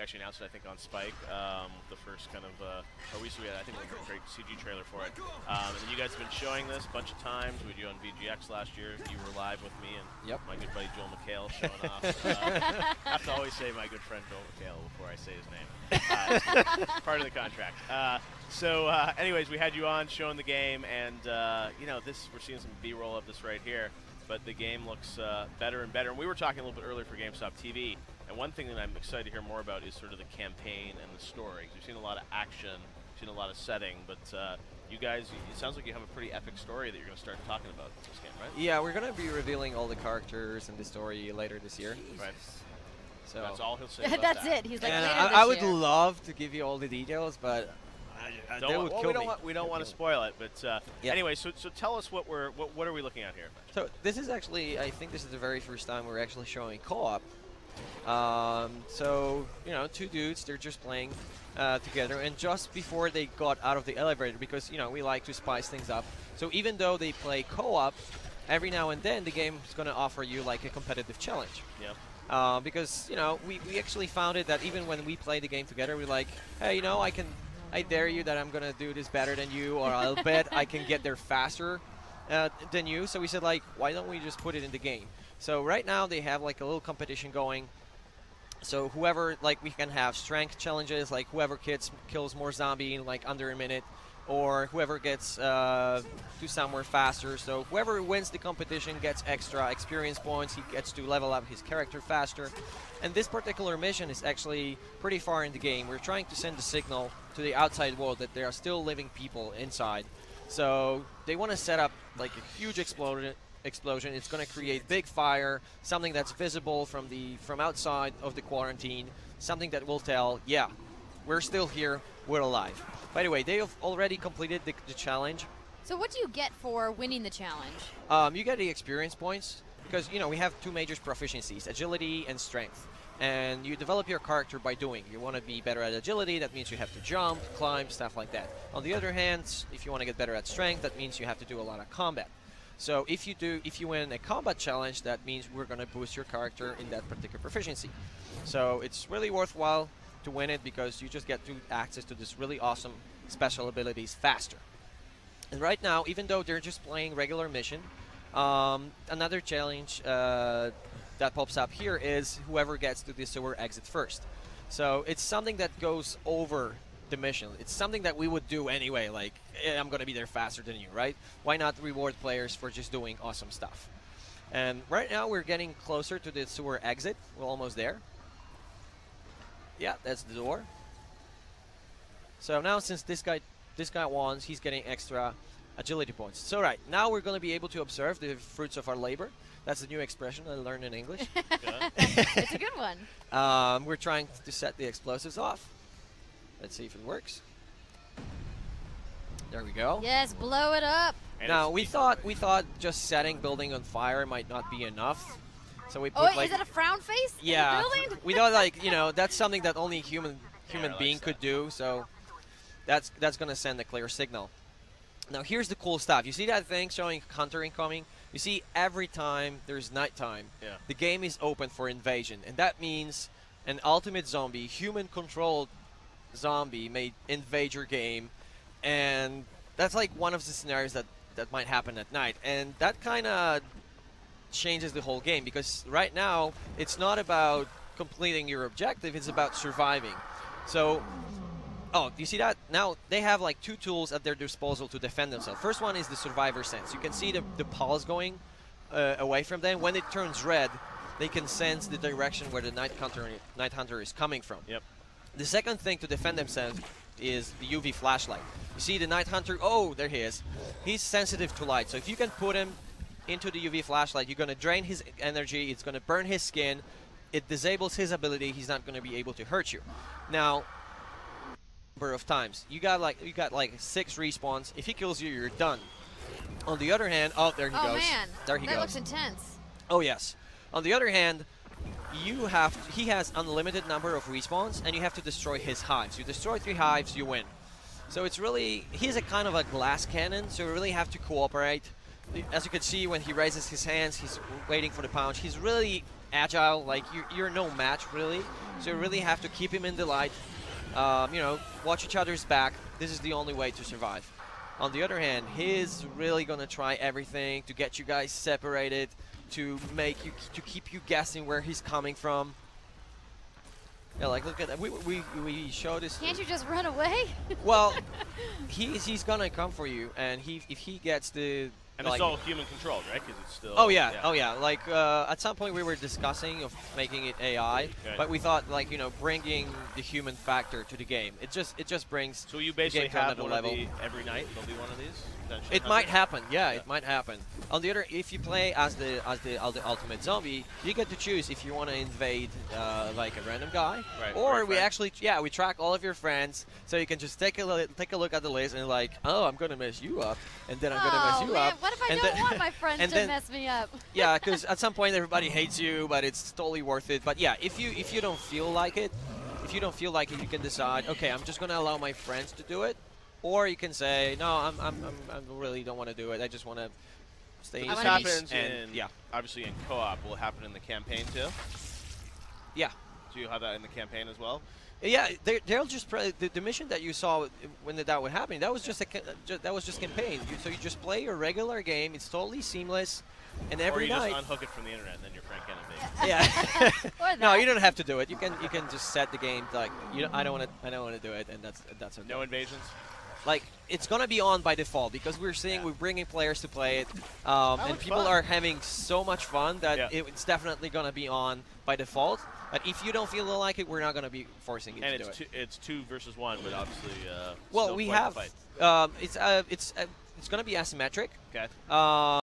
we actually announced it, I think, on Spike, the first kind of, or we had, I think, a great CG trailer for it. And then you guys have been showing this a bunch of times. We did on VGX last year. You were live with me and my good buddy Joel McHale showing off. I have to always say my good friend Joel McHale before I say his name. Part of the contract. Anyways, we had you on showing the game, and you know, we're seeing some B-roll of this right here. But the game looks better and better. And we were talking a little bit earlier for GameStop TV, and one thing that I'm excited to hear more about is sort of the campaign and the story. We've seen a lot of action, seen a lot of setting, but you guys, it sounds like you have a pretty epic story that you're going to start talking about in this game, right? Yeah, we're going to be revealing all the characters and the story later this year. Right. So that's all he'll say about That's that. it. He's like, and later I this would year. love to give you all the details, but they would kill me. We don't want to spoil it, but anyway, so tell us what are we looking at here? So this is actually, I think this is the very first time we're actually showing co-op. So, you know, two dudes, they're just playing together, and just before they got out of the elevator, because, you know, we like to spice things up. So even though they play co-op, every now and then the game is going to offer you like a competitive challenge. Yeah. Because, you know, we actually found it that even when we play the game together, we're like, hey, you know, I dare you that I'm going to do this better than you, or I'll bet I can get there faster than you. So we said, like, why don't we just put it in the game? So right now they have like a little competition going. So whoever, like, we can have strength challenges, like whoever kills more zombie in like under a minute, or whoever gets to somewhere faster. So whoever wins the competition gets extra experience points. He gets to level up his character faster. And this particular mission is actually pretty far in the game. We're trying to send a signal to the outside world that there are still living people inside. So they want to set up like a huge explosion. It's going to create big fire, something that's visible from outside of the quarantine, something that will tell, yeah, we're still here, we're alive. By the way, they have already completed the challenge. So what do you get for winning the challenge? You get the experience points because, you know, we have two major proficiencies, agility and strength. And you develop your character by doing. You want to be better at agility, that means you have to jump, climb, stuff like that. On the other hand, if you want to get better at strength, that means you have to do a lot of combat. So if you win a combat challenge, that means we're going to boost your character in that particular proficiency. So it's really worthwhile to win it because you just get access to this really awesome special abilities faster. And right now, even though they're just playing regular mission, another challenge that pops up here is whoever gets to the sewer exit first. So it's something that goes over the mission. It's something that we would do anyway, like, I'm going to be there faster than you, right? Why not reward players for just doing awesome stuff? And right now we're getting closer to the sewer exit. We're almost there. Yeah, that's the door. So now since this guy won, he's getting extra agility points. So right, now we're going to be able to observe the fruits of our labor. That's a new expression I learned in English. It's a good one. We're trying to set the explosives off. Let's see if it works. There we go. Yes, blow it up. And now we thought just setting building on fire might not be enough, so we put Oh, like, is that a frown face? yeah, In the building? we thought, like, you know, that's something that only a human being likes could that. do. So that's gonna send a clear signal. Now here's the cool stuff. You see that thing showing hunter incoming? You see, every time there's nighttime, the game is open for invasion, and that means an ultimate zombie, human-controlled zombie may invade your game, and that's like one of the scenarios that might happen at night, and that kind of changes the whole game because right now it's not about completing your objective, it's about surviving. So, oh, do you see that? Now they have like two tools at their disposal to defend themselves. First one is the survivor sense. You can see the pulse going away from them. When it turns red, they can sense the direction where the night hunter is coming from. Yep. The second thing to defend themselves is the UV flashlight. You see the night hunter, oh, there he is. He's sensitive to light, so if you can put him into the UV flashlight, you're going to drain his energy, it's going to burn his skin, it disables his ability, he's not going to be able to hurt you. Now, number of times, you got like 6 respawns. If he kills you, you're done. On the other hand, oh, there he goes. Oh man, there he that goes. looks intense. Oh yes. On the other hand, he has unlimited number of respawns, and you have to destroy his hives. You destroy 3 hives, you win. So it's really, he's a kind of a glass cannon, so you really have to cooperate. As you can see, when he raises his hands, he's waiting for the punch. He's really agile. Like you're no match really. So you really have to keep him in the light. You know, watch each other's back. This is the only way to survive. On the other hand, he's really gonna try everything to get you guys separated, to keep you guessing where he's coming from. Yeah, like look at that. We showed this. Can't you just run away? Well, he's gonna come for you, and if he gets the. And it's all human controlled, right? Because it's still. Oh yeah, oh yeah. Like at some point we were discussing of making it AI, but we thought like bringing the human factor to the game. It just brings. So you basically have one level every night. There'll be one of these. It might happen. Yeah, it might happen. On the other, if you play as the ultimate zombie, you get to choose if you want to invade like a random guy, or we actually we track all of your friends, so you can just take a look at the list and like, oh, I'm gonna mess you up, and then I'm gonna mess you up. What if I don't want my friends to mess me up? Yeah, because at some point everybody hates you, but it's totally worth it. But yeah, if you don't feel like it, you can decide, okay, I'm just gonna allow my friends to do it, or you can say, no, I really don't want to do it. I just want to stay in peace. This happens obviously in co-op. Will it happen in the campaign too? Yeah. Do you have that in the campaign as well? Yeah, they'll just the mission that you saw when that would happen. That was just campaign. So you just play your regular game. It's totally seamless, and every night. Or you just unhook it from the internet, and then your friend can invade. Yeah. No, you don't have to do it. You can just set the game like I don't want to do it, and that's okay. No invasions. Like it's gonna be on by default because we're bringing players to play it, and people are having so much fun that it's definitely gonna be on by default. But if you don't feel like it, we're not gonna be forcing you to do it. And it's 2 versus 1, but obviously. Well, we have. It's gonna be asymmetric. Okay.